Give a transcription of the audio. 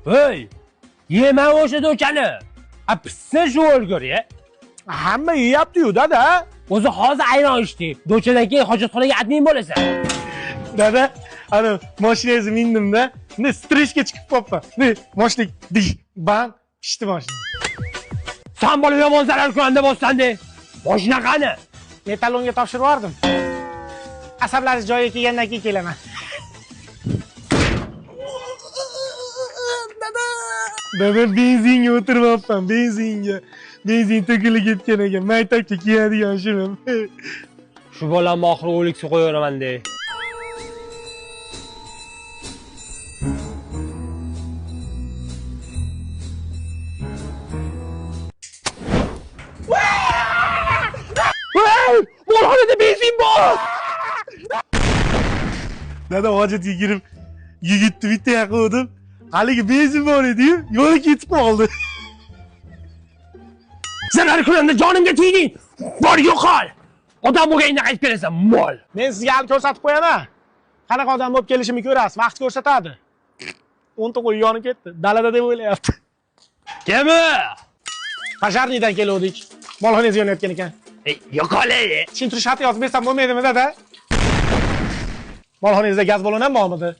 Hey, yema o'sha do'kani. A pissa shu o'lgur-ya. Hamma yeyapti-yu, dada. O'zi hozir ayron ichdi. Do'chadan keyin hojatxonaga admin bo'lasan. Dada, ana mashinangizni mindim-da. Ne streshga chiqib qopman. Ne mashina dish bam pishdi mashina. Sen bola yomon zarar ko'randa bo'lsanda. Mashina qani? Metalonga topshirib yubordim. Asablaringiz joyiga kelgandan keyin kelaman. Dada benzinga o'tiribman, benzinga. Benzin to'kilib ketgan ekan. Maktabga kiyadigan shuni. Shu bolamni oxiri o'liksa qo'yaveraman-da. Molxonada benzin bor! Dada hojatga kirib, yigitni bitta yaqindim. Haligi benzin bor edi-yu, yo'lga ketib qoldi. Zarar ko'randa jonimga tegding. Bor yo'qol. Odam bo'lganingda qaytib kelasan, mol. Men sizga ham ko'rsatib qo'yaman. Qanaqa odam bo'lib kelishimni ko'rasiz, vaqt ko'rsatadi. 10 ta qo'y yonib ketdi. Dalada deb o'ylayapti. Kimi? Pojarniydan keldik. Molxonangizga yonayotgan ekan. Yo'qol-ey. Tushuntirish xati yozib bersam bo'lmaydimi, dada? Molxonangizda gaz balloni ham bormidi?